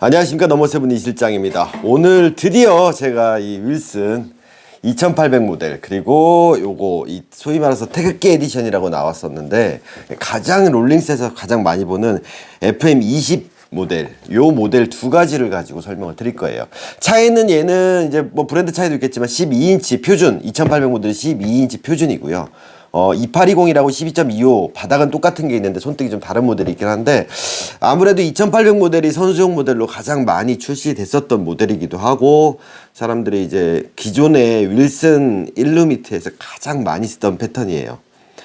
안녕하십니까. 넘어세븐 이실장입니다. 오늘 드디어 제가 이 윌슨 2800 모델 그리고 요거 이 소위 말해서 태극기 에디션이라고 나왔었는데 가장 롤링스에서 가장 많이 보는 FM20 모델 요 모델 두 가지를 가지고 설명을 드릴 거예요. 차이는 얘는 이제 뭐 브랜드 차이도 있겠지만 12인치 표준 2800 모델은 12인치 표준이고요. 2820이라고 12.25 바닥은 똑같은 게 있는데 손등이 좀 다른 모델이 있긴 한데 아무래도 2800 모델이 선수용 모델로 가장 많이 출시됐었던 모델이기도 하고 사람들이 이제 기존의 윌슨 일루미트에서 가장 많이 쓰던 패턴이에요.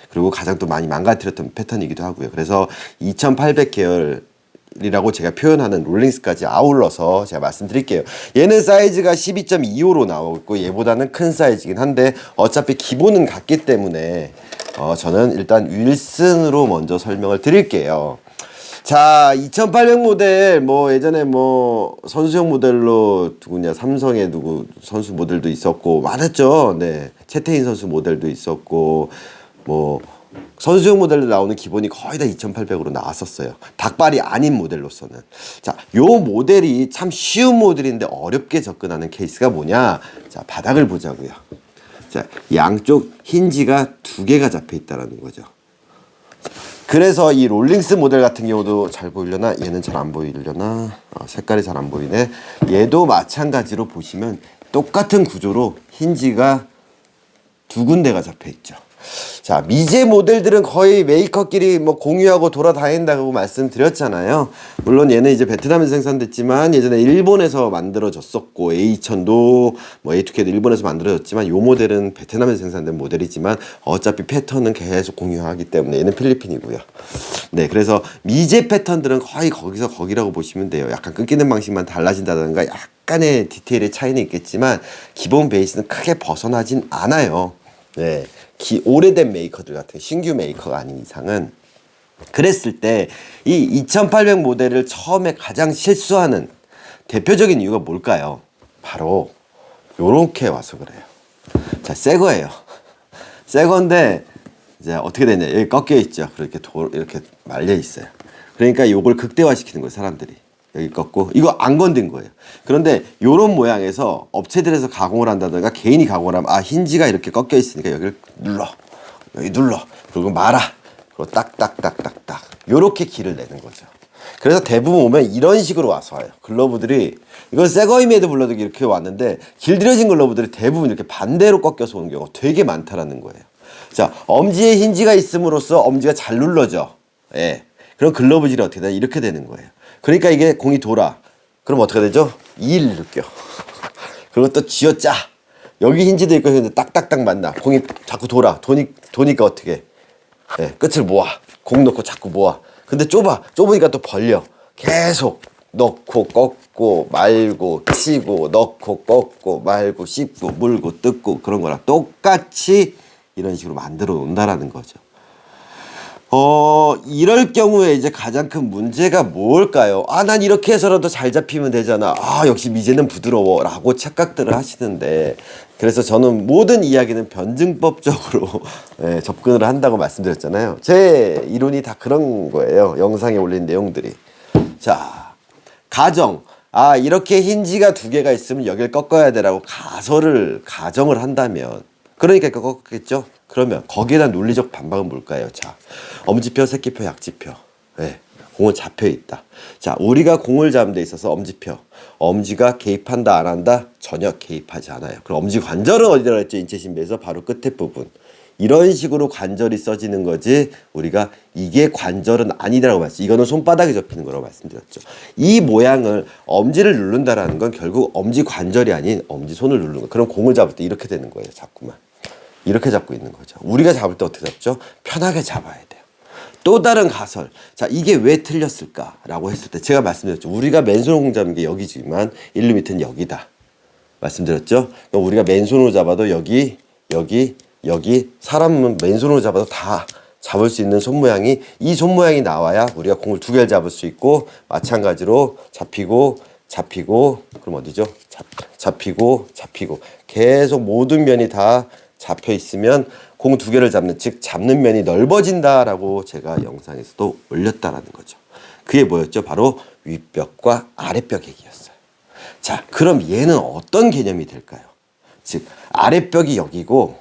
그리고 가장 또 많이 망가뜨렸던 패턴이기도 하고요. 그래서 2800 계열 이라고 제가 표현하는 롤링스까지 아울러서 제가 말씀드릴게요. 얘는 사이즈가 12.25로 나오고 얘보다는 큰 사이즈긴 한데 어차피 기본은 같기 때문에 저는 일단 윌슨으로 먼저 설명을 드릴게요. 자, 2800 모델 뭐 예전에 뭐 선수용 모델로 누구냐 삼성의 누구 선수 모델도 있었고 많았죠. 네, 채태인 선수 모델도 있었고 뭐 선수용 모델로 나오는 기본이 거의 다 2800으로 나왔었어요. 닭발이 아닌 모델로서는. 자, 요 모델이 참 쉬운 모델인데 어렵게 접근하는 케이스가 뭐냐? 자, 바닥을 보자고요. 자, 양쪽 힌지가 두 개가 잡혀 있다라는 거죠. 그래서 이 롤링스 모델 같은 경우도 잘 보이려나? 얘는 잘 안 보이려나? 색깔이 잘 안 보이네. 얘도 마찬가지로 보시면 똑같은 구조로 힌지가 두 군데가 잡혀 있죠. 자, 미제 모델들은 거의 메이커끼리 뭐 공유하고 돌아다닌다고 말씀드렸잖아요. 물론 얘는 이제 베트남에서 생산됐지만 예전에 일본에서 만들어졌었고 A2000도 뭐 A2K도 일본에서 만들어졌지만 요 모델은 베트남에서 생산된 모델이지만 어차피 패턴은 계속 공유하기 때문에 얘는 필리핀이고요. 네, 그래서 미제 패턴들은 거의 거기서 거기라고 보시면 돼요. 약간 끊기는 방식만 달라진다든가 약간의 디테일의 차이는 있겠지만 기본 베이스는 크게 벗어나진 않아요. 네. 오래된 메이커들 같은 신규 메이커가 아닌 이상은 그랬을 때 이 2800 모델을 처음에 가장 실수하는 대표적인 이유가 뭘까요? 바로 요렇게 와서 그래요. 자, 새 거예요. 새 건데 이제 어떻게 되냐? 여기 꺾여 있죠. 이렇게 말려 있어요. 그러니까 요걸 극대화시키는 거예요, 사람들이. 여기 꺾고 이거 안 건든 거예요. 그런데 요런 모양에서 업체들에서 가공을 한다든가 개인이 가공을 하면 힌지가 이렇게 꺾여 있으니까 여기를 눌러, 여기 눌러, 그리고 말아, 그리고 딱딱딱딱딱 요렇게 길을 내는 거죠. 그래서 대부분 오면 이런 식으로 와서 와요. 글러브들이 이건 새거임에도 불러도 이렇게 왔는데 길들여진 글러브들이 대부분 이렇게 반대로 꺾여서 오는 경우가 되게 많다라는 거예요. 자, 엄지에 힌지가 있음으로써 엄지가 잘 눌러져. 예. 그럼 글러브질이 어떻게 되냐? 이렇게 되는 거예요. 그러니까 이게 공이 돌아. 그럼 어떻게 되죠? 2를 느껴. 그리고 또 쥐어짜. 여기 힌지도 있고 근데 딱딱딱 맞나. 공이 자꾸 돌아. 도니까 어떻게? 예, 끝을 모아. 공 넣고 자꾸 모아. 근데 좁아. 좁으니까 또 벌려. 계속 넣고 꺾고 말고 치고 넣고 꺾고 말고 씹고 물고 뜯고 그런 거랑 똑같이 이런 식으로 만들어 놓는다라는 거죠. 이럴 경우에 이제 가장 큰 문제가 뭘까요? 난 이렇게 해서라도 잘 잡히면 되잖아. 역시 미제는 부드러워. 라고 착각들을 하시는데, 그래서 저는 모든 이야기는 변증법적으로 접근을 한다고 말씀드렸잖아요. 제 이론이 다 그런 거예요. 영상에 올린 내용들이. 자, 가정. 이렇게 힌지가 두 개가 있으면 여길 꺾어야 되라고 가정을 한다면, 그러니까 꺾었겠죠? 그러면 거기에다 논리적 반박은 뭘까요? 자, 엄지표, 새끼표, 약지표. 네, 공은 잡혀 있다. 자, 우리가 공을 잡는 데 있어서 엄지표. 엄지가 개입한다, 안 한다? 전혀 개입하지 않아요. 그럼 엄지 관절은 어디다 했죠? 인체 신비에서 바로 끝에 부분. 이런 식으로 관절이 써지는 거지 우리가 이게 관절은 아니라고 말씀. 이거는 손바닥에 접히는 거라고 말씀드렸죠. 이 모양을 엄지를 누른다라는 건 결국 엄지 관절이 아닌 엄지 손을 누르는 거. 그럼 공을 잡을 때 이렇게 되는 거예요. 자꾸만. 이렇게 잡고 있는 거죠. 우리가 잡을 때 어떻게 잡죠? 편하게 잡아야 돼요. 또 다른 가설. 자, 이게 왜 틀렸을까라고 했을 때 제가 말씀드렸죠. 우리가 맨손으로 공 잡는 게 여기지만 일루미트는 여기다. 말씀드렸죠. 그러니까 우리가 맨손으로 잡아도 여기 사람은 맨손으로 잡아도 다 잡을 수 있는 손모양이 이 손모양이 나와야 우리가 공을 두 개를 잡을 수 있고 마찬가지로 잡히고 그럼 어디죠? 잡히고 계속 모든 면이 다 잡혀 있으면 공 두 개를 잡는 즉 잡는 면이 넓어진다라고 제가 영상에서도 올렸다라는 거죠. 그게 뭐였죠? 바로 윗벽과 아랫벽 얘기였어요. 자, 그럼 얘는 어떤 개념이 될까요? 즉 아랫벽이 여기고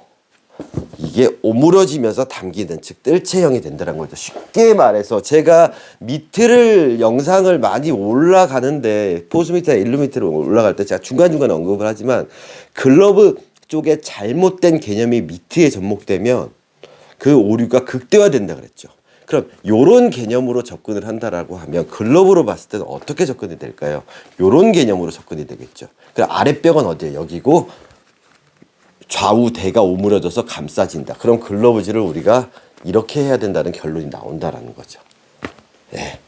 이게 오므러지면서 당기는, 즉 뜰채형이 된다는 거죠. 쉽게 말해서 제가 미트를 영상을 많이 올라가는데 포스미터나 일루미트를 올라갈 때 제가 중간중간 언급을 하지만 글러브 쪽에 잘못된 개념이 미트에 접목되면 그 오류가 극대화된다 그랬죠. 그럼 요런 개념으로 접근을 한다라고 하면 글러브로 봤을 때는 어떻게 접근이 될까요? 요런 개념으로 접근이 되겠죠. 그럼 아랫벽은 어디예요? 여기고 좌우 대가 오므려져서 감싸진다. 그럼 글러브질을 우리가 이렇게 해야 된다는 결론이 나온다라는 거죠. 예.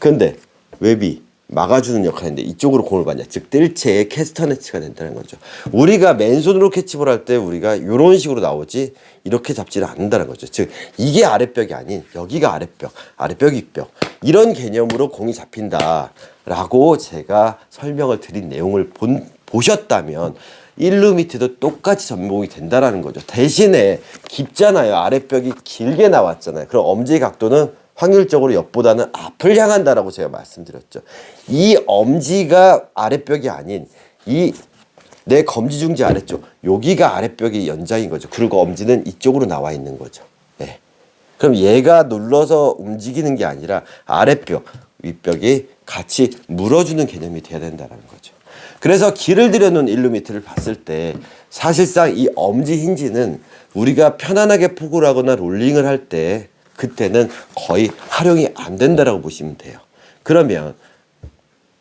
그런데 웹이 막아주는 역할인데 이쪽으로 공을 받냐. 즉 뜰채의 캐스터네츠가 된다는 거죠. 우리가 맨손으로 캐치볼 할 때 우리가 이런 식으로 나오지 이렇게 잡지는 않는다는 거죠. 즉 이게 아랫벽이 아닌 여기가 아랫벽, 아랫벽 윗벽 이런 개념으로 공이 잡힌다라고 제가 설명을 드린 내용을 보셨다면 일루미트도 똑같이 접목이 된다라는 거죠. 대신에 깊잖아요. 아랫벽이 길게 나왔잖아요. 그럼 엄지의 각도는 확률적으로 옆보다는 앞을 향한다라고 제가 말씀드렸죠. 이 엄지가 아랫벽이 아닌 이 내 검지중지 아래쪽 여기가 아랫벽의 연장인 거죠. 그리고 엄지는 이쪽으로 나와 있는 거죠. 네. 그럼 얘가 눌러서 움직이는 게 아니라 아랫벽, 윗벽이 같이 물어주는 개념이 돼야 된다는 거죠. 그래서 길을 들여놓은 일루미트를 봤을 때 사실상 이 엄지 힌지는 우리가 편안하게 포구를 하거나 롤링을 할 때 그때는 거의 활용이 안 된다라고 보시면 돼요. 그러면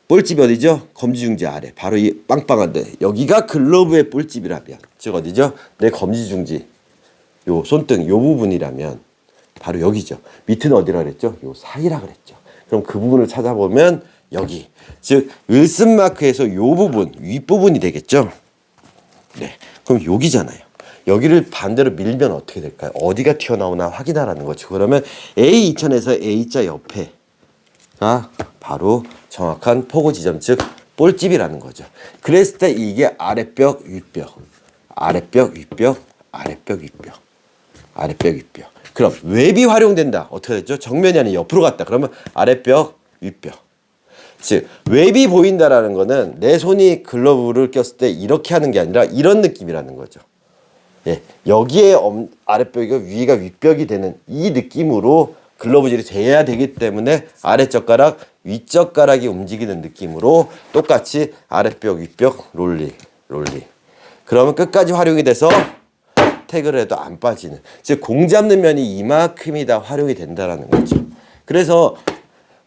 볼집이 어디죠? 검지중지 아래. 바로 이 빵빵한데 여기가 글러브의 볼집이라면 즉 어디죠? 내 검지중지 요 손등 요 부분이라면 바로 여기죠. 밑은 어디라 그랬죠? 요 사이라 그랬죠. 그럼 그 부분을 찾아보면 여기 즉 윌슨 마크에서 요 부분 윗부분이 되겠죠. 네, 그럼 여기잖아요. 여기를 반대로 밀면 어떻게 될까요? 어디가 튀어나오나 확인하라는 거죠. 그러면 A2000에서 A자 옆에가 바로 정확한 포구 지점, 즉 볼집이라는 거죠. 그랬을 때 이게 아랫벽, 윗벽, 아랫벽, 윗벽, 아랫벽, 윗벽, 아랫벽, 윗벽. 그럼 웹이 활용된다. 어떻게 됐죠? 정면이 아닌 옆으로 갔다. 그러면 아랫벽, 윗벽. 즉 웹이 보인다라는 거는 내 손이 글러브를 꼈을 때 이렇게 하는 게 아니라 이런 느낌이라는 거죠. 예, 여기에 아랫벽이고 위가 윗벽이 되는 이 느낌으로 글러브질이 돼야 되기 때문에 아랫젓가락, 윗젓가락이 움직이는 느낌으로 똑같이 아랫벽, 윗벽, 롤링. 그러면 끝까지 활용이 돼서 태그를 해도 안 빠지는, 즉 공 잡는 면이 이만큼이 다 활용이 된다라는 거죠. 그래서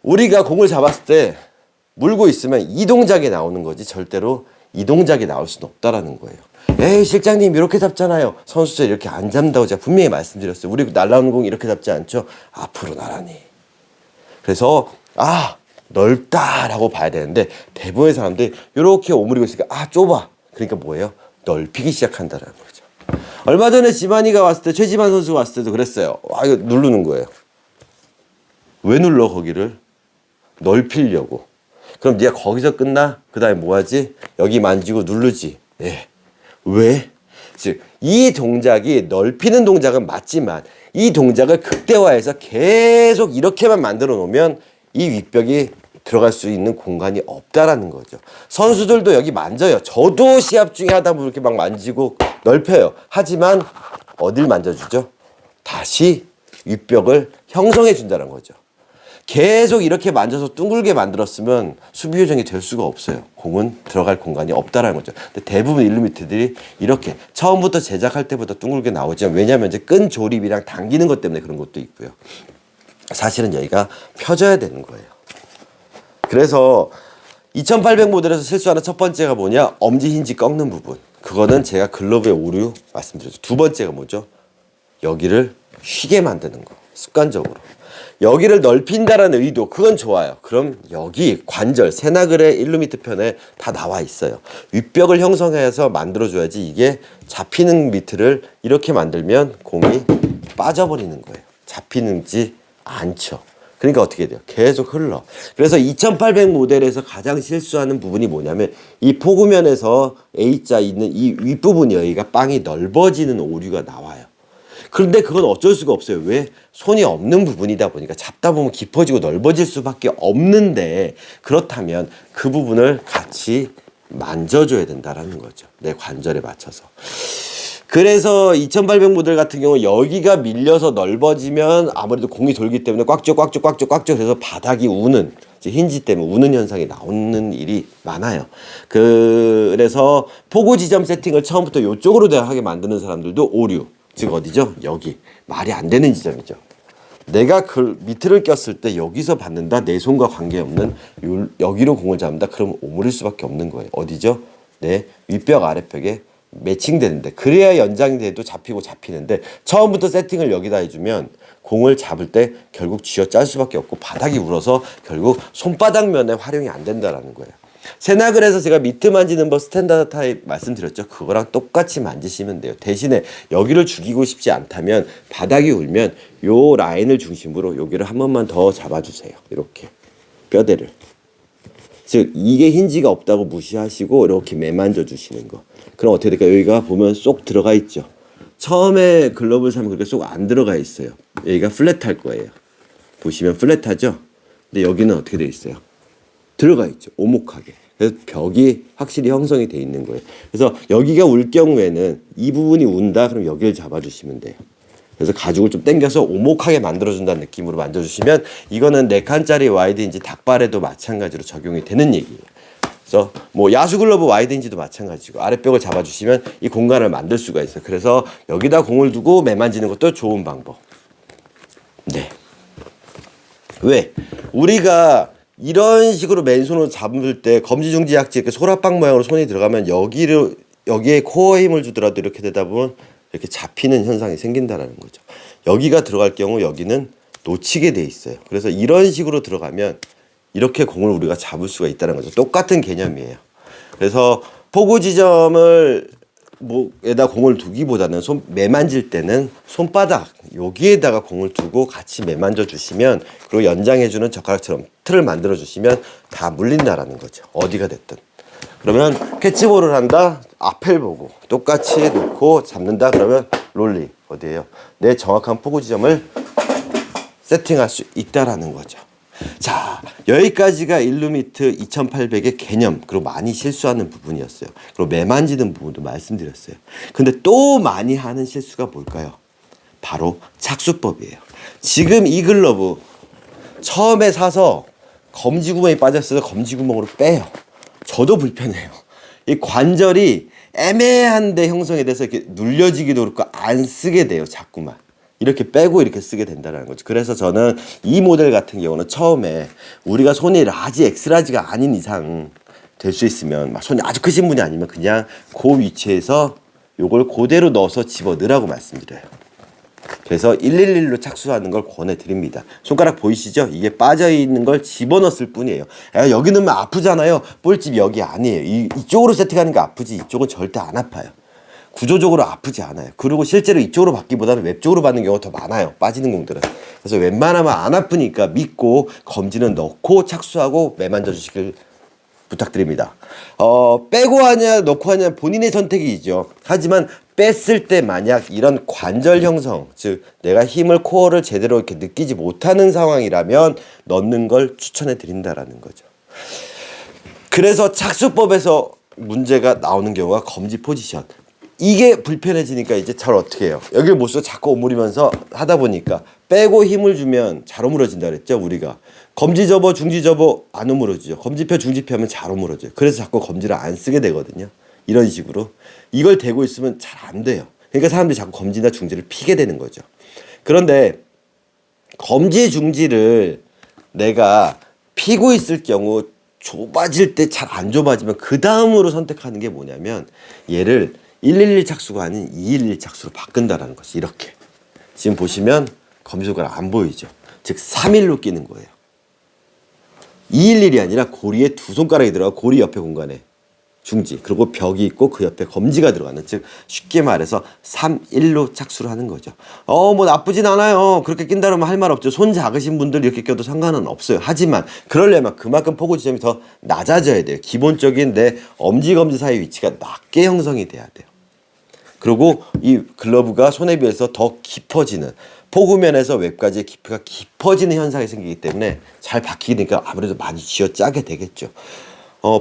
우리가 공을 잡았을 때 물고 있으면 이 동작이 나오는 거지 절대로 이 동작이 나올 수는 없다라는 거예요. 에이 실장님 이렇게 잡잖아요. 선수들 이렇게 안 잡는다고 제가 분명히 말씀드렸어요. 우리 날라오는 공 이렇게 잡지 않죠. 앞으로 나란히. 그래서 넓다라고 봐야 되는데 대부분의 사람들이 이렇게 오므리고 있으니까 좁아. 그러니까 뭐예요? 넓히기 시작한다라는 거죠. 얼마 전에 지만이가 왔을 때 최지만 선수가 왔을 때도 그랬어요. 이거 누르는 거예요. 왜 눌러 거기를? 넓히려고. 그럼 네가 거기서 끝나? 그 다음에 뭐하지? 여기 만지고 누르지. 예. 왜? 즉 이 동작이 넓히는 동작은 맞지만 이 동작을 극대화해서 계속 이렇게만 만들어 놓으면 이 윗벽이 들어갈 수 있는 공간이 없다라는 거죠. 선수들도 여기 만져요. 저도 시합 중에 하다 보면 이렇게 막 만지고 넓혀요. 하지만 어딜 만져주죠? 다시 윗벽을 형성해 준다는 거죠. 계속 이렇게 만져서 둥글게 만들었으면 수비 요정이 될 수가 없어요. 공은 들어갈 공간이 없다라는 거죠. 근데 대부분 일루미트들이 이렇게 처음부터 제작할 때부터 둥글게 나오지만 왜냐하면 이제 끈 조립이랑 당기는 것 때문에 그런 것도 있고요. 사실은 여기가 펴져야 되는 거예요. 그래서 2800 모델에서 실수하는 첫 번째가 뭐냐? 엄지 힌지 꺾는 부분. 그거는 제가 글러브의 오류 말씀드렸죠. 두 번째가 뭐죠? 여기를 휘게 만드는 거. 습관적으로. 여기를 넓힌다라는 의도, 그건 좋아요. 그럼 여기 관절, 세나글의 일루미트 편에 다 나와 있어요. 윗벽을 형성해서 만들어줘야지 이게 잡히는 미트를 이렇게 만들면 공이 빠져버리는 거예요. 잡히는지 않죠. 그러니까 어떻게 돼요? 계속 흘러. 그래서 2800 모델에서 가장 실수하는 부분이 뭐냐면 이 포구면에서 A자 있는 이 윗부분이 여기가 빵이 넓어지는 오류가 나와요. 그런데 그건 어쩔 수가 없어요. 왜? 손이 없는 부분이다 보니까 잡다 보면 깊어지고 넓어질 수밖에 없는데, 그렇다면 그 부분을 같이 만져줘야 된다라는 거죠. 내 관절에 맞춰서. 그래서 2800 모델 같은 경우 여기가 밀려서 넓어지면 아무래도 공이 돌기 때문에 꽉 줘 그래서 바닥이 우는, 이제 힌지 때문에 우는 현상이 나오는 일이 많아요. 그래서 포고 지점 세팅을 처음부터 이쪽으로 하게 만드는 사람들도 오류, 즉 어디죠? 여기 말이 안 되는 지점이죠. 내가 그 밑을 꼈을 때 여기서 받는다, 내 손과 관계없는 여기로 공을 잡는다, 그러면 오므릴 수밖에 없는 거예요. 어디죠? 내 윗벽 아랫벽에 매칭되는데, 그래야 연장이 돼도 잡히고 잡히는데, 처음부터 세팅을 여기다 해주면 공을 잡을 때 결국 쥐어 짤 수밖에 없고 바닥이 울어서 결국 손바닥 면에 활용이 안 된다라는 거예요. 세낙을 해서 제가 미트 만지는 법 스탠다드 타입 말씀드렸죠. 그거랑 똑같이 만지시면 돼요. 대신에 여기를 죽이고 싶지 않다면, 바닥이 울면 요 라인을 중심으로 여기를 한 번만 더 잡아주세요. 이렇게 뼈대를, 즉 이게 힌지가 없다고 무시하시고 이렇게 매만져 주시는 거. 그럼 어떻게 될까요? 여기가 보면 쏙 들어가 있죠. 처음에 글러브를 사면 그렇게 쏙 안 들어가 있어요. 여기가 플랫할 거예요. 보시면 플랫하죠? 근데 여기는 어떻게 돼 있어요? 들어가 있죠. 오목하게. 그래서 벽이 확실히 형성이 돼 있는 거예요. 그래서 여기가 울 경우에는 이 부분이 운다, 그럼 여기를 잡아주시면 돼요. 그래서 가죽을 좀 당겨서 오목하게 만들어준다는 느낌으로 만져주시면, 이거는 4칸짜리 와이드인지 닭발에도 마찬가지로 적용이 되는 얘기예요. 그래서 뭐 야수 글러브 와이드인지도 마찬가지고, 아랫벽을 잡아주시면 이 공간을 만들 수가 있어요. 그래서 여기다 공을 두고 매만지는 것도 좋은 방법. 네. 왜? 우리가 이런 식으로 맨손으로 잡을 때 검지중지약지 이렇게 소라빵 모양으로 손이 들어가면 여기에 코어에 힘을 주더라도 이렇게 되다 보면 이렇게 잡히는 현상이 생긴다라는 거죠. 여기가 들어갈 경우 여기는 놓치게 돼 있어요. 그래서 이런 식으로 들어가면 이렇게 공을 우리가 잡을 수가 있다는 거죠. 똑같은 개념이에요. 그래서 포고 지점을 에다 공을 두기보다는 매만질 때는 손바닥 여기에다가 공을 두고 같이 매만져 주시면, 그리고 연장해주는 젓가락처럼 틀을 만들어 주시면 다 물린다라는 거죠. 어디가 됐든. 그러면 캐치볼을 한다, 앞을 보고 똑같이 놓고 잡는다, 그러면 롤리 어디예요? 내 정확한 포고 지점을 세팅할 수 있다라는 거죠. 자, 여기까지가 일루미트 2800의 개념, 그리고 많이 실수하는 부분이었어요. 그리고 매만지는 부분도 말씀드렸어요. 근데 또 많이 하는 실수가 뭘까요? 바로 착수법이에요. 지금 이 글러브 처음에 사서 검지구멍이 빠졌어서 검지구멍으로 빼요. 저도 불편해요. 이 관절이 애매한데 형성이 돼서 이렇게 눌려지기도 그렇고 안 쓰게 돼요. 자꾸만 이렇게 빼고 이렇게 쓰게 된다는 거죠. 그래서 저는 이 모델 같은 경우는 처음에 우리가 손이 라지, 엑스라지가 아닌 이상 될 수 있으면, 막 손이 아주 크신 분이 아니면 그냥 그 위치에서 요걸 그대로 넣어서 집어넣으라고 말씀드려요. 그래서 111로 착수하는 걸 권해드립니다. 손가락 보이시죠? 이게 빠져있는 걸 집어넣었을 뿐이에요. 여기 넣으면 아프잖아요. 볼집 여기 아니에요. 이쪽으로 세팅하는 게 아프지, 이쪽은 절대 안 아파요. 구조적으로 아프지 않아요. 그리고 실제로 이쪽으로 받기보다는 웹쪽으로 받는 경우가 더 많아요. 빠지는 공들은. 그래서 웬만하면 안 아프니까 믿고 검지는 넣고 착수하고 매만져 주시길 부탁드립니다. 빼고 하냐 넣고 하냐 본인의 선택이죠. 하지만 뺐을 때 만약 이런 관절 형성, 즉 내가 힘을, 코어를 제대로 이렇게 느끼지 못하는 상황이라면 넣는 걸 추천해 드린다라는 거죠. 그래서 착수법에서 문제가 나오는 경우가 검지 포지션. 이게 불편해지니까 이제 잘 어떻게 해요? 여기를 못 써 자꾸 오므리면서 하다 보니까 빼고 힘을 주면 잘 오므러진다 그랬죠, 우리가. 검지 접어, 중지 접어 안 오므러지죠. 검지펴, 중지펴 하면 잘 오므러져요. 그래서 자꾸 검지를 안 쓰게 되거든요. 이런 식으로. 이걸 대고 있으면 잘 안 돼요. 그러니까 사람들이 자꾸 검지나 중지를 피게 되는 거죠. 그런데 검지, 중지를 내가 피고 있을 경우 좁아질 때 잘 안 좁아지면 그 다음으로 선택하는 게 뭐냐면, 얘를 111 착수가 아닌 211 착수로 바꾼다라는 거지. 이렇게 지금 보시면 검지손가락 안 보이죠? 즉 3일로 끼는 거예요. 211이 아니라 고리에 두 손가락이 들어가, 고리 옆에 공간에 중지, 그리고 벽이 있고 그 옆에 검지가 들어가는, 즉 쉽게 말해서 3일로 착수를 하는 거죠. 뭐 나쁘진 않아요. 그렇게 낀다 그러면 할 말 없죠. 손 작으신 분들 이렇게 껴도 상관은 없어요. 하지만 그러려면 그만큼 포고 지점이 더 낮아져야 돼요. 기본적인 내 엄지검지 사이 위치가 낮게 형성이 돼야 돼요. 그리고 이 글러브가 손에 비해서 더 깊어지는, 포구면에서 웹까지의 깊이가 깊어지는 현상이 생기기 때문에 잘 박히게 되니까 아무래도 많이 쥐어짜게 되겠죠.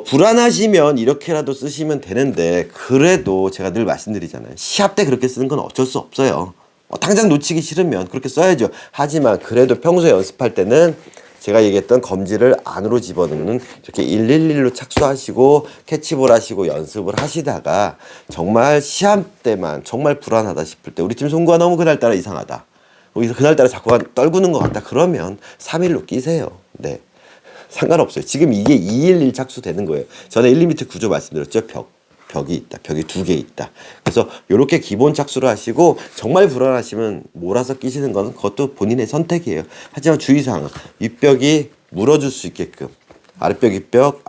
불안하시면 이렇게라도 쓰시면 되는데, 그래도 제가 늘 말씀드리잖아요. 시합 때 그렇게 쓰는 건 어쩔 수 없어요. 당장 놓치기 싫으면 그렇게 써야죠. 하지만 그래도 평소에 연습할 때는 제가 얘기했던 검지를 안으로 집어넣는, 이렇게 111로 착수하시고 캐치볼 하시고 연습을 하시다가 정말 시합 때만 정말 불안하다 싶을 때, 우리 팀 송구가 너무 그날따라 이상하다, 그날따라 자꾸 떨구는 것 같다, 그러면 3일로 끼세요. 네, 상관없어요. 지금 이게 211 착수되는 거예요. 전에 1, 2m 구조 말씀드렸죠. 벽이 있다. 벽이 2개 있다. 그래서 이렇게 기본 착수를 하시고, 정말 불안하시면 몰아서 끼시는 건 그것도 본인의 선택이에요. 하지만 주의사항은 윗벽이 물어줄 수 있게끔 아랫벽이 벽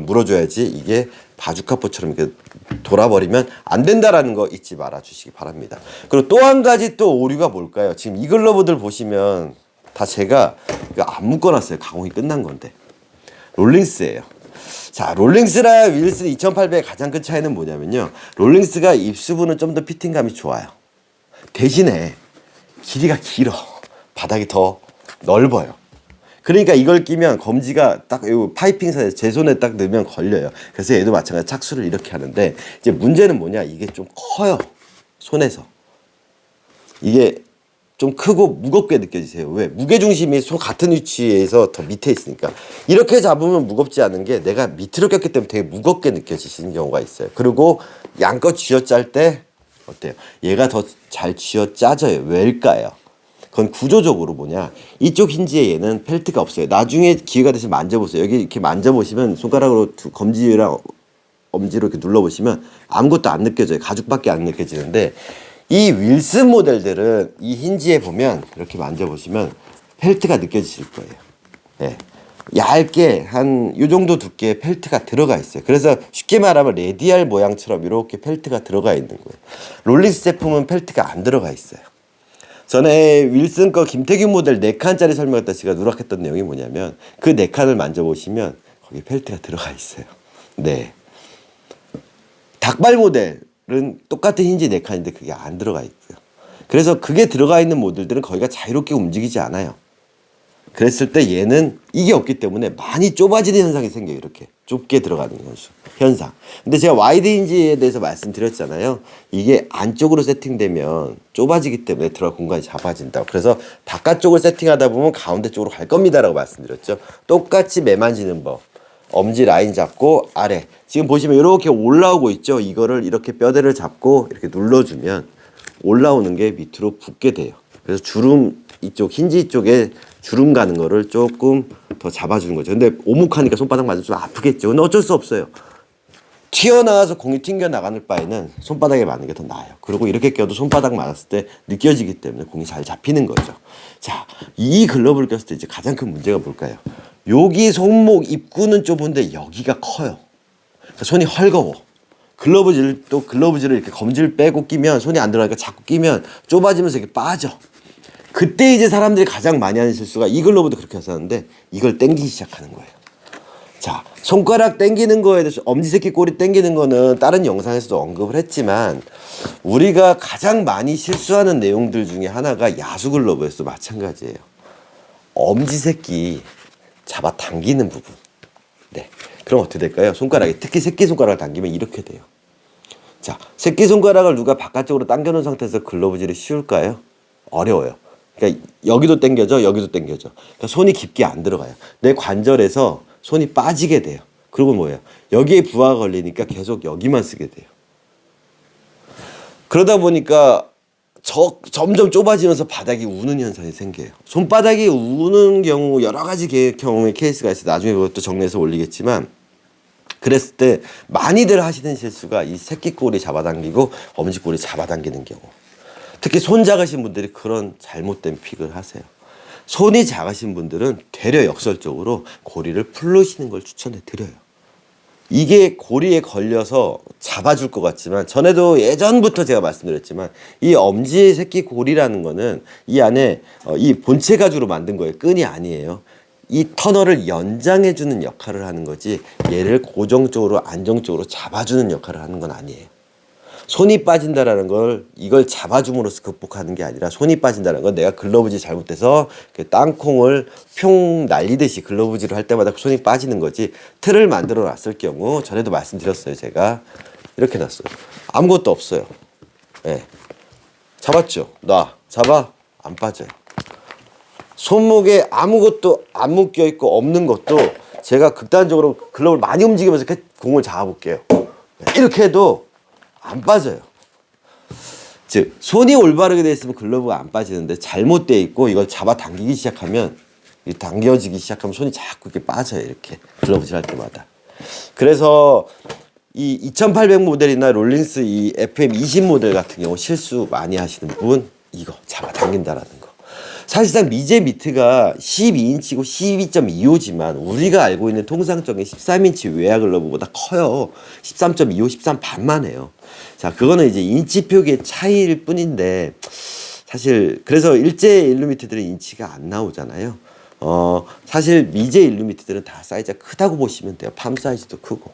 물어줘야지, 이게 바주카포처럼 이렇게 돌아버리면 안 된다라는 거 잊지 말아 주시기 바랍니다. 그리고 또 한 가지 또 오류가 뭘까요? 지금 이 글러브들 보시면 다 제가 안 묶어놨어요. 가공이 끝난 건데. 롤링스예요. 자, 롤링스랑 윌슨 2800의 가장 큰 차이는 뭐냐면요, 롤링스가 입수부는 좀 더 피팅감이 좋아요. 대신에 길이가 길어. 바닥이 더 넓어요. 그러니까 이걸 끼면 검지가 딱 파이핑 사이에 제 손에 딱 넣으면 걸려요. 그래서 얘도 마찬가지로 착수를 이렇게 하는데, 이제 문제는 뭐냐, 이게 좀 커요. 손에서 이게 좀 크고 무겁게 느껴지세요. 왜? 무게중심이 손 같은 위치에서 더 밑에 있으니까. 이렇게 잡으면 무겁지 않은 게, 내가 밑으로 꼈기 때문에 되게 무겁게 느껴지시는 경우가 있어요. 그리고 양껏 쥐어짤 때 어때요? 얘가 더 잘 쥐어짜져요. 왜일까요? 그건 구조적으로 뭐냐, 이쪽 힌지에 얘는 펠트가 없어요. 나중에 기회가 되시면 만져보세요. 여기 이렇게 만져보시면 손가락으로 검지랑 엄지로 이렇게 눌러보시면 아무것도 안 느껴져요. 가죽밖에 안 느껴지는데, 이 윌슨 모델들은 이 힌지에 보면 이렇게 만져보시면 펠트가 느껴지실 거예요. 예. 얇게 한 요 정도 두께의 펠트가 들어가 있어요. 그래서 쉽게 말하면 레디알 모양처럼 이렇게 펠트가 들어가 있는 거예요. 롤링스 제품은 펠트가 안 들어가 있어요. 전에 윌슨 거 김태균 모델 4칸짜리 설명할 때 제가 누락했던 내용이 뭐냐면, 그 4칸을 만져보시면 거기 펠트가 들어가 있어요. 네. 닭발 모델은 똑같은 힌지 4칸인데 그게 안 들어가 있고요. 그래서 그게 들어가 있는 모델들은 거기가 자유롭게 움직이지 않아요. 그랬을 때 얘는 이게 없기 때문에 많이 좁아지는 현상이 생겨요. 이렇게 좁게 들어가는 현상. 근데 제가 와이드 힌지에 대해서 말씀드렸잖아요. 이게 안쪽으로 세팅되면 좁아지기 때문에 들어갈 공간이 잡아진다고. 그래서 바깥쪽을 세팅하다 보면 가운데 쪽으로 갈 겁니다라고 말씀드렸죠. 똑같이 매만지는 법. 엄지 라인 잡고 아래. 지금 보시면 이렇게 올라오고 있죠. 이거를 이렇게 뼈대를 잡고 이렇게 눌러주면 올라오는 게 밑으로 붙게 돼요. 그래서 주름 이쪽 힌지 쪽에 주름 가는 거를 조금 더 잡아주는 거죠. 근데 오목하니까 손바닥 맞으면 좀 아프겠죠. 근데 어쩔 수 없어요. 튀어나와서 공이 튕겨 나가는 바에는 손바닥에 맞는 게 더 나아요. 그리고 이렇게 껴도 손바닥 맞았을 때 느껴지기 때문에 공이 잘 잡히는 거죠. 자, 이 글러브를 꼈을 때 이제 가장 큰 문제가 뭘까요? 여기 손목 입구는 좁은데 여기가 커요. 그러니까 손이 헐거워. 글러브질을 이렇게 검지를 빼고 끼면 손이 안 들어가니까 자꾸 끼면 좁아지면서 이렇게 빠져. 그때 이제 사람들이 가장 많이 하는 실수가, 이 글러브도 그렇게 했었는데 이걸 당기기 시작하는 거예요. 자, 손가락 당기는 거에 대해서 엄지새끼 꼬리 당기는 거는 다른 영상에서도 언급을 했지만, 우리가 가장 많이 실수하는 내용들 중에 하나가 야수 글러브에서도 마찬가지예요. 엄지새끼 잡아 당기는 부분. 네. 그럼 어떻게 될까요? 손가락이, 특히 새끼손가락을 당기면 이렇게 돼요. 자, 새끼손가락을 누가 바깥쪽으로 당겨놓은 상태에서 글러브질이 쉬울까요? 어려워요. 그러니까 여기도 당겨져, 여기도 당겨져. 그러니까 손이 깊게 안 들어가요. 내 관절에서 손이 빠지게 돼요. 그리고 뭐예요? 여기에 부하가 걸리니까 계속 여기만 쓰게 돼요. 그러다 보니까 점점 좁아지면서 바닥이 우는 현상이 생겨요. 손바닥이 우는 경우 여러 가지 경우의 케이스가 있어요. 나중에 그것도 정리해서 올리겠지만, 그랬을 때 많이들 하시는 실수가 이 새끼꼬리 잡아당기고 엄지꼬리 잡아당기는 경우. 특히 손 작으신 분들이 그런 잘못된 픽을 하세요. 손이 작으신 분들은 되려 역설적으로 고리를 풀르시는 걸 추천해 드려요. 이게 고리에 걸려서 잡아줄 것 같지만, 전에도 예전부터 제가 말씀드렸지만, 이 엄지 새끼 고리라는 거는 이 안에 이 본체 가죽으로 만든 거예요. 끈이 아니에요. 이 터널을 연장해주는 역할을 하는 거지, 얘를 고정적으로 안정적으로 잡아주는 역할을 하는 건 아니에요. 손이 빠진다라는 걸 이걸 잡아줌으로써 극복하는 게 아니라 손이 빠진다는 건 내가 글러브질 잘못돼서 그 땅콩을 평 날리듯이 글러브질을 할 때마다 손이 빠지는 거지. 틀을 만들어 놨을 경우 전에도 말씀드렸어요. 제가 이렇게 놨어요. 아무것도 없어요. 예. 잡았죠? 잡아 안 빠져요. 손목에 아무것도 안 묶여 있고 없는 것도 제가 극단적으로 글러브를 많이 움직이면서 공을 잡아볼게요. 이렇게 해도 안 빠져요. 즉 손이 올바르게 돼 있으면 글러브가 안 빠지는데 잘못돼 있고 이걸 잡아 당기기 시작하면 당겨지기 시작하면 손이 자꾸 이렇게 빠져요. 이렇게 글러브질 할 때마다. 그래서 이 2800 모델이나 롤린스 이 FM20 모델 같은 경우 실수 많이 하시는 분 이거 잡아 당긴다라는 거. 사실상 미제 미트가 12인치고 12.25지만 우리가 알고 있는 통상적인 13인치 외야 글러브보다 커요. 13.25, 13 반만 해요. 자, 그거는 이제 인치 표기의 차이일 뿐인데 사실 그래서 일제 일루미트들은 인치가 안 나오잖아요. 사실 미제 일루미트들은 다 사이즈가 크다고 보시면 돼요. 팜 사이즈도 크고.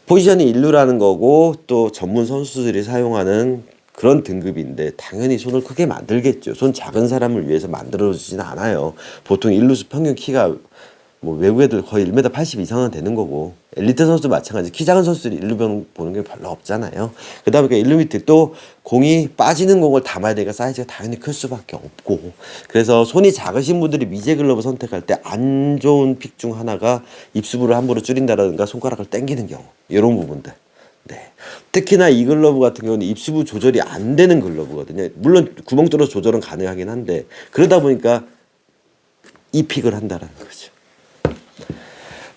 포지션이 일루라는 거고 또 전문 선수들이 사용하는 그런 등급인데 당연히 손을 크게 만들겠죠. 손 작은 사람을 위해서 만들어주지는 않아요. 보통 일루수 평균 키가 뭐 외국 애들 거의 1m 80 이상은 되는 거고 엘리트 선수도 마찬가지. 키 작은 선수들이 일루 보는 게 별로 없잖아요. 그다음에 그 일루미트 또 공이 빠지는 공을 담아야 되니까 사이즈가 당연히 클 수밖에 없고 그래서 손이 작으신 분들이 미제 글러브 선택할 때 안 좋은 픽 중 하나가 입수부를 함부로 줄인다라든가 손가락을 당기는 경우 이런 부분들. 네. 특히나 이 글러브 같은 경우는 입수부 조절이 안 되는 글러브거든요. 물론 구멍 뚫어서 조절은 가능하긴 한데 그러다 보니까 이 픽을 한다라는 거죠.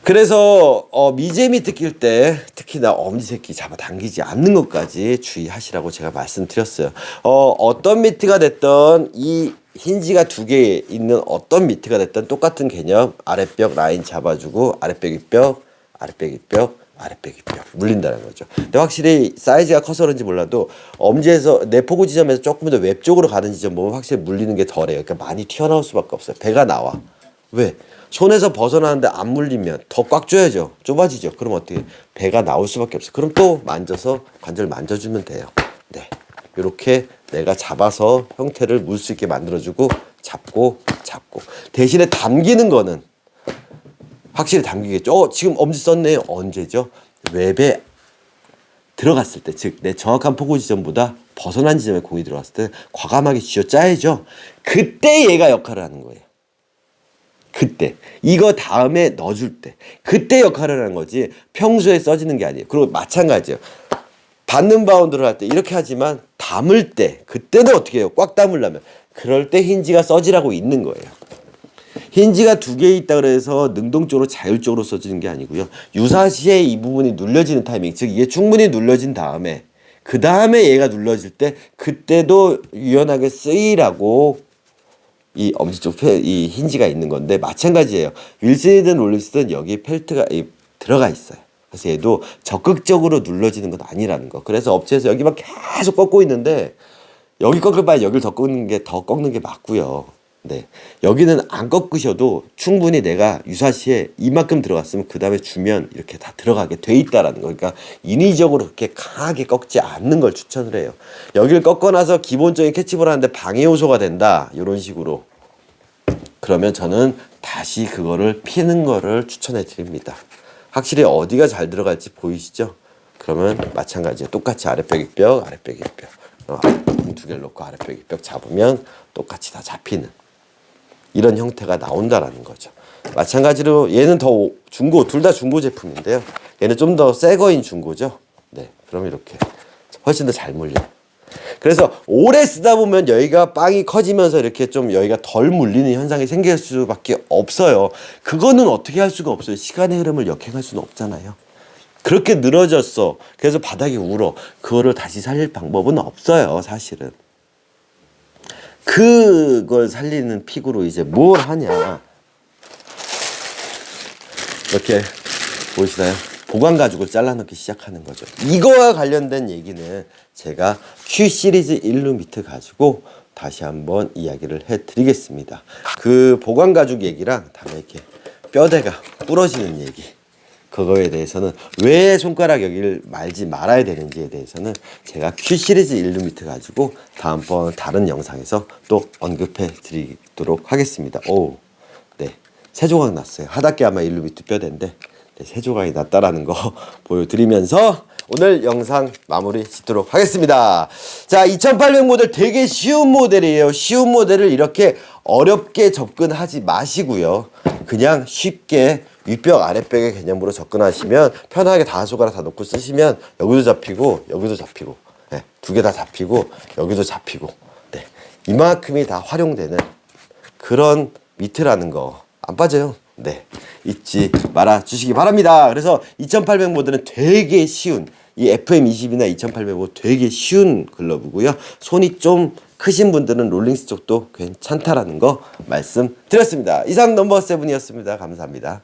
그래서 미제 미트 낄 때 특히나 엄지새끼 잡아당기지 않는 것까지 주의하시라고 제가 말씀드렸어요. 어떤 미트가 됐던 이 힌지가 두 개 있는 어떤 미트가 됐던 똑같은 개념 아랫벽 라인 잡아주고 아랫벽이 벽 아랫벽이 벽 아랫배기 뼈 물린다는 거죠. 근데 확실히 사이즈가 커서 그런지 몰라도 엄지에서 내포구 지점에서 조금 더 웹 쪽으로 가는 지점 보면 확실히 물리는 게 덜해요. 그러니까 많이 튀어나올 수밖에 없어요. 배가 나와. 왜? 손에서 벗어나는데 안 물리면 더 꽉 줘야죠. 좁아지죠. 그럼 어떻게? 배가 나올 수밖에 없어요. 그럼 또 만져서 관절 만져주면 돼요. 네, 이렇게 내가 잡아서 형태를 물 수 있게 만들어주고 잡고 대신에 담기는 거는 확실히 담기겠죠. 지금 엄지 썼네요. 언제죠? 웹에 들어갔을 때, 즉 내 정확한 포구 지점보다 벗어난 지점에 공이 들어갔을 때 과감하게 쥐어짜야죠. 그때 얘가 역할을 하는 거예요. 그때 이거 다음에 넣어줄 때 그때 역할을 하는 거지 평소에 써지는 게 아니에요. 그리고 마찬가지예요. 받는 바운드를 할 때 이렇게 하지만 담을 때 그때는 어떻게 해요? 꽉 담으려면 그럴 때 힌지가 써지라고 있는 거예요. 힌지가 두 개 있다 그래서 능동적으로 자율적으로 써지는 게 아니고요. 유사시에 이 부분이 눌려지는 타이밍, 즉 이게 충분히 눌려진 다음에 그 다음에 얘가 눌러질 때 그때도 유연하게 쓰이라고 이 엄지 쪽 이 힌지가 있는 건데 마찬가지예요. 윌슨이든 롤린스든 여기 펠트가 들어가 있어요. 그래서 얘도 적극적으로 눌러지는 건 아니라는 거. 그래서 업체에서 여기만 계속 꺾고 있는데 여기 꺾을 바에 여기를 더 꺾는 게 맞고요. 네, 여기는 안 꺾으셔도 충분히 내가 유사시에 이만큼 들어갔으면 그 다음에 주면 이렇게 다 들어가게 돼 있다라는 거. 그러니까 인위적으로 그렇게 강하게 꺾지 않는 걸 추천을 해요. 여기를 꺾고 나서 기본적인 캐치볼 하는데 방해 요소가 된다 이런 식으로 그러면 저는 다시 그거를 피는 거를 추천해 드립니다. 확실히 어디가 잘 들어갈지 보이시죠? 그러면 마찬가지예요. 똑같이 아랫배기 뼈 아랫배기 뼈 두 개를 놓고 아랫배기 뼈 잡으면 똑같이 다 잡히는 이런 형태가 나온다라는 거죠. 마찬가지로 얘는 더 중고, 둘 다 중고 제품인데요. 얘는 좀 더 새 거인 중고죠. 네, 그럼 이렇게 훨씬 더 잘 물려요. 그래서 오래 쓰다 보면 여기가 빵이 커지면서 이렇게 좀 여기가 덜 물리는 현상이 생길 수밖에 없어요. 그거는 어떻게 할 수가 없어요. 시간의 흐름을 역행할 수는 없잖아요. 그렇게 늘어졌어. 그래서 바닥이 울어. 그거를 다시 살릴 방법은 없어요, 사실은. 그걸 살리는 픽으로 이제 뭘 하냐. 이렇게 보이시나요? 보관 가죽을 잘라넣기 시작하는 거죠. 이거와 관련된 얘기는 제가 Q 시리즈 일루미트 가지고 다시 한번 이야기를 해드리겠습니다. 그 보관 가죽 얘기랑 다음에 이렇게 뼈대가 부러지는 얘기 그거에 대해서는 왜 손가락 여기를 말지 말아야 되는지에 대해서는 제가 Q 시리즈 일루미트 가지고 다음번 다른 영상에서 또 언급해 드리도록 하겠습니다. 오, 네, 세 조각 났어요. 하단께 아마 일루미트 뼈대인데 네, 세 조각이 났다라는 거 보여드리면서 오늘 영상 마무리 짓도록 하겠습니다. 자, 2800 모델 되게 쉬운 모델이에요. 쉬운 모델을 이렇게 어렵게 접근하지 마시고요. 그냥 쉽게 윗벽 아랫벽의 개념으로 접근하시면 편하게 다 손가락 다 놓고 쓰시면 여기도 잡히고 여기도 잡히고 네, 두 개 다 잡히고 여기도 잡히고 네, 이만큼이 다 활용되는 그런 미트라는 거 안 빠져요. 네, 잊지 말아 주시기 바랍니다. 그래서 2800 모델은 되게 쉬운 이 FM20이나 2800 모델 되게 쉬운 글러브고요. 손이 좀 크신 분들은 롤링스 쪽도 괜찮다라는 거 말씀드렸습니다. 이상 넘버 7이었습니다. 감사합니다.